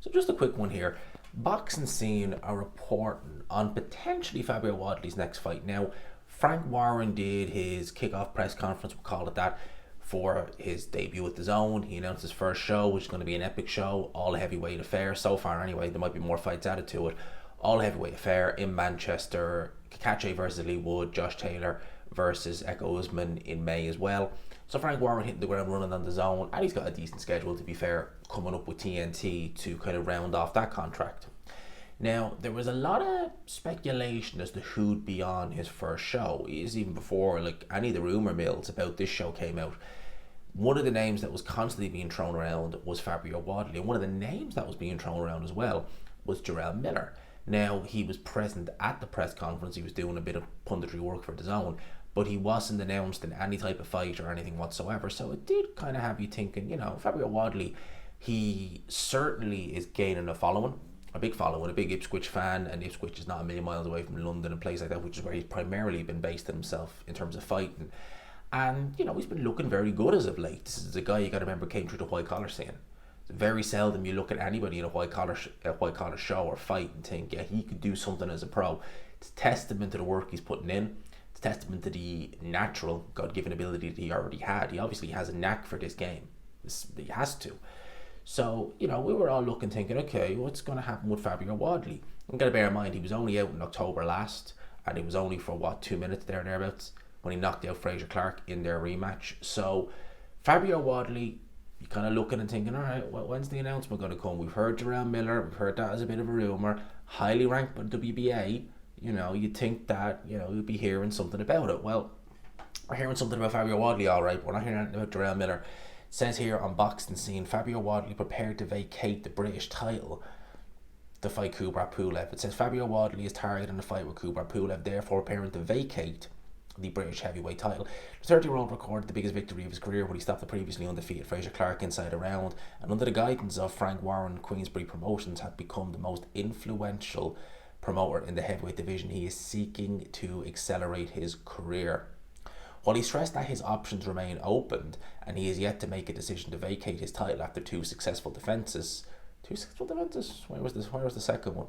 So just a quick one here. Boxing Scene are reporting on potentially Fabio Wardley's next fight. Now, Frank Warren did his kickoff press conference, we'll call it that, for his debut with DAZN. He announced his first show, which is going to be an epic show, all heavyweight affair so far anyway. There might be more fights added to it. All heavyweight affair in Manchester. Vacate versus Lee Wood, Josh Taylor versus Echo Usman in May as well. So Frank Warren hitting the ground running on DAZN, and he's got a decent schedule, to be fair, coming up with TNT to kind of round off that contract. Now, there was a lot of speculation as to who'd be on his first show. Is even before like any of the rumor mills about this show came out. One of the names that was constantly being thrown around was Fabio Wardley, and one of the names that was being thrown around as well was Jarrell Miller. Now, he was present at the press conference. He was doing a bit of punditry work for DAZN, but he wasn't announced in any type of fight or anything whatsoever. So it did kind of have you thinking, Fabio Wardley, he certainly is gaining a following, a big following, a big Ipswich fan, and Ipswich is not a million miles away from London and places like that, which is where he's primarily been based himself in terms of fighting. And, he's been looking very good as of late. This is a guy you got to remember came through the white collar scene. It's very seldom you look at anybody in a white collar show or fight and think, yeah, he could do something as a pro. It's testament to the work he's putting in. It's testament to the natural God-given ability that he already had. He obviously has a knack for this game. He has to. So, we were all looking, thinking, okay, what's going to happen with Fabio Wardley? You've got to bear in mind, he was only out in October last, and it was only for, 2 minutes there and thereabouts, when he knocked out Fraser Clark in their rematch. So, Fabio Wardley, you're kind of looking and thinking, all right, when's the announcement going to come? We've heard Jarrell Miller, we've heard that as a bit of a rumour, highly ranked by the WBA. You'd think that, you'd be hearing something about it. Well, we're hearing something about Fabio Wardley, all right, but we're not hearing anything about Jarrell Miller. It says here on Boxing Scene, Fabio Wardley prepared to vacate the British title to fight Kubrat Pulev. It says Fabio Wardley is targeting a fight with Kubrat Pulev, therefore preparing to vacate the British heavyweight title. The 30-year-old recorded the biggest victory of his career when he stopped the previously undefeated Fraser Clark inside a round, and under the guidance of Frank Warren, Queensberry Promotions had become the most influential promoter in the heavyweight division. He is seeking to accelerate his career. While he stressed that his options remain open and he is yet to make a decision to vacate his title after two successful defences. Where was the second one?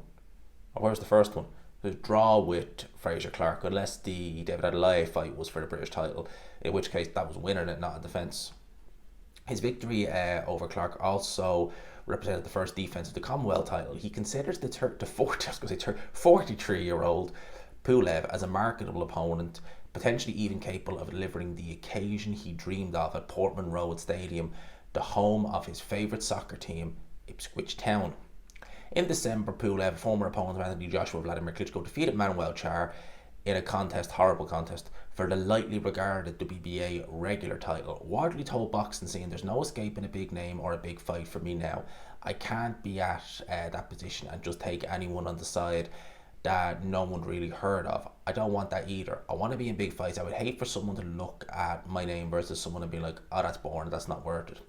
Or where was the first one? The draw with Fraser Clark, unless the David Adelaide fight was for the British title, in which case that was winning it, not a defence. His victory over Clark also represented the first defence of the Commonwealth title. He considers the 43-year-old Pulev as a marketable opponent, potentially even capable of delivering the occasion he dreamed of at Portman Road Stadium, the home of his favourite soccer team, Ipswich Town. In December, Pulev, former opponent of Anthony Joshua, Vladimir Klitschko, defeated Manuel Char in a horrible contest, for the lightly regarded WBA regular title. Wardley told Boxing Scene, "There's no escaping a big name or a big fight for me now. I can't be at that position and just take anyone on the side that no one really heard of. I don't want that either. I want to be in big fights. I would hate for someone to look at my name versus someone and be like, oh, that's boring, that's not worth it.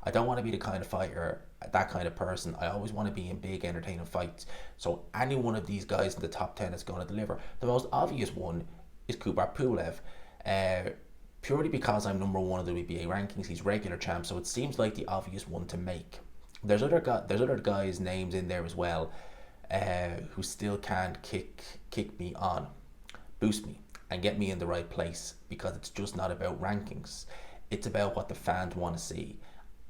I don't want to be the kind of fighter, that kind of person. I always want to be in big, entertaining fights. So any one of these guys in the top 10 is going to deliver." The most obvious one is Kubrat Pulev. Purely because I'm number one of the WBA rankings, he's regular champ, so it seems like the obvious one to make. There's other guys' names in there as well, who still can't kick me on, boost me, and get me in the right place, because it's just not about rankings. It's about what the fans want to see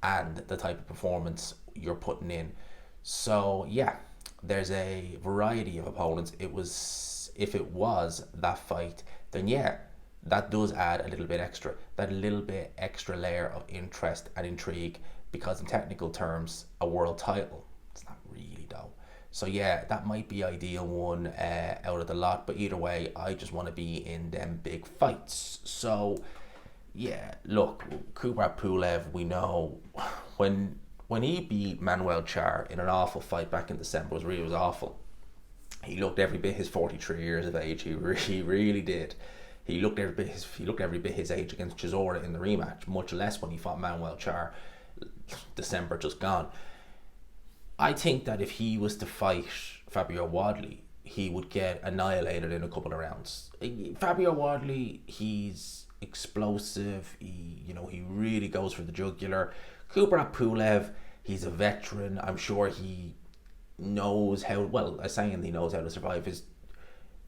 and the type of performance you're putting in. So yeah, there's a variety of opponents. If it was that fight, then yeah, that does add a little bit extra layer of interest and intrigue, because in technical terms, a world title, it's not really though. So yeah, that might be ideal one out of the lot, but either way, I just want to be in them big fights. So yeah, look, Kubrat Pulev, we know when he beat Manuel Char in an awful fight back in December, was awful. He looked every bit his 43 years of age. He really did. He looked every bit his age against Chisora in the rematch, much less when he fought Manuel Char December just gone. I think that if he was to fight Fabio Wardley, he would get annihilated in a couple of rounds. Fabio Wardley, he's explosive. He really goes for the jugular. Kubrat Pulev, he's a veteran. I'm sure he knows how, well, I'm saying he knows how to survive. His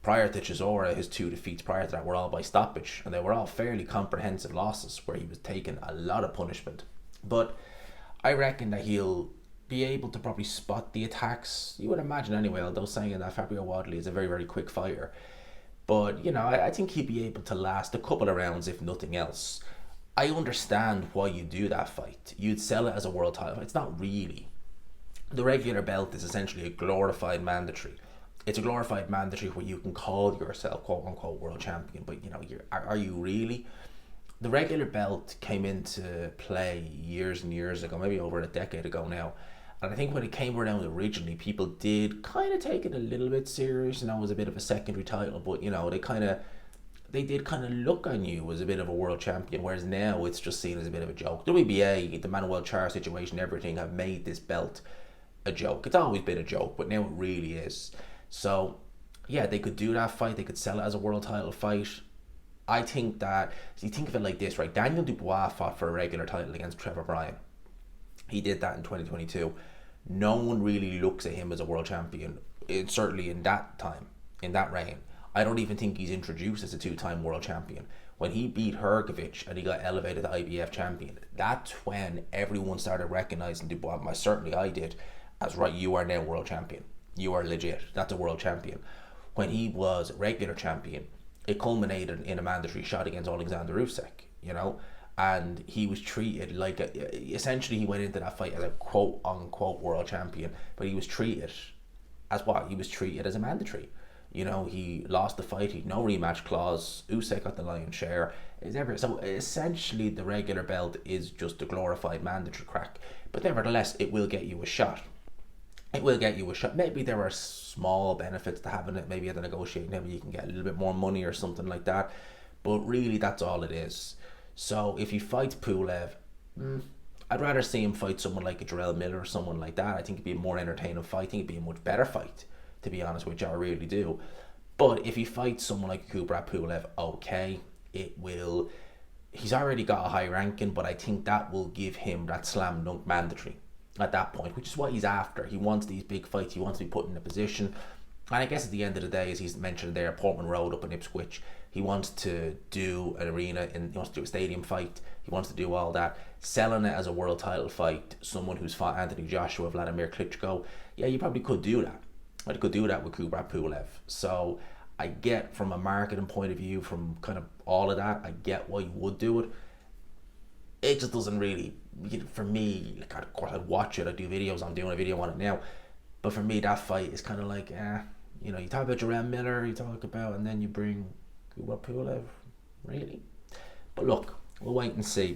prior to Chisora, his 2 defeats prior to that were all by stoppage, and they were all fairly comprehensive losses where he was taking a lot of punishment. But I reckon that he'll be able to probably spot the attacks. You would imagine anyway, although saying that Fabio Wardley is a very, very quick fighter. But, I think he'd be able to last a couple of rounds, if nothing else. I understand why you do that fight. You'd sell it as a world title. It's not really. The regular belt is essentially a glorified mandatory. It's a glorified mandatory where you can call yourself quote unquote world champion, but are you really? The regular belt came into play years and years ago, maybe over a decade ago now. And I think when it came around originally, people did kind of take it a little bit serious. It was a bit of a secondary title, but they did kind of look on you as a bit of a world champion, whereas now it's just seen as a bit of a joke. WBA, the Manuel Char situation, everything have made this belt a joke. It's always been a joke, but now it really is. So, yeah, they could do that fight. They could sell it as a world title fight. I think that, so you think of it like this, right? Daniel Dubois fought for a regular title against Trevor Bryan. He did that in 2022. No one really looks at him as a world champion, certainly in that time, in that reign. I don't even think he's introduced as a 2-time world champion. When he beat Hrgovic and he got elevated to IBF champion, that's when everyone started recognizing Dubois, certainly I did, as right, you are now world champion. You are legit. That's a world champion. When he was regular champion, it culminated in a mandatory shot against Alexander Usyk, and he was treated like essentially he went into that fight as a quote unquote world champion, but he was treated as what? He was treated as a mandatory. He lost the fight, he had no rematch clause, Usyk got the lion's share. So essentially the regular belt is just a glorified mandatory crack. But nevertheless, it will get you a shot. It will get you a shot. Maybe there are small benefits to having it. Maybe at the negotiating table you can get a little bit more money or something like that. But really, that's all it is. So if he fights Pulev, I'd rather see him fight someone like a Jarrell Miller or someone like that. I think it'd be a more entertaining fight. I think it'd be a much better fight, to be honest with you. I really do. But if he fights someone like Kubrat Pulev, okay, it will. He's already got a high ranking, but I think that will give him that slam dunk mandatory at that point, which is what he's after. He wants these big fights. He wants to be put in a position. And I guess at the end of the day, as he's mentioned there, Portman Road up in Ipswich, he wants to do an arena, and he wants to do a stadium fight. He wants to do all that. Selling it as a world title fight, someone who's fought Anthony Joshua, Vladimir Klitschko, yeah, you probably could do that. I could do that with Kubrat Pulev. So I get, from a marketing point of view, from kind of all of that, I get why you would do it. It just doesn't really, for me, like, of course I'd watch it, I'd do videos, I'm doing a video on it now, but for me that fight is kind of like, you talk about Jarrell Miller, you talk about, and then you bring Kubrat Pulev, really? But look, we'll wait and see,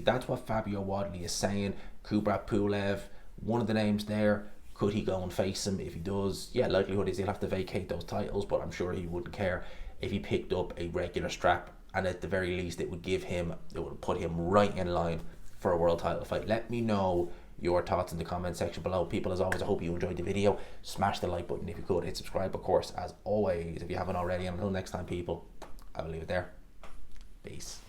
That's what Fabio Wardley is saying. Kubrat Pulev, one of the names there. Could he go and face him? If he does, yeah, likelihood is he'll have to vacate those titles, but I'm sure he wouldn't care if he picked up a regular strap, and at the very least it would put him right in line for a world title fight. Let me know your thoughts in the comment section below. People, as always, I hope you enjoyed the video. Smash the like button if you could. Hit subscribe, of course, as always, if you haven't already. And until next time, people, I will leave it there. Peace.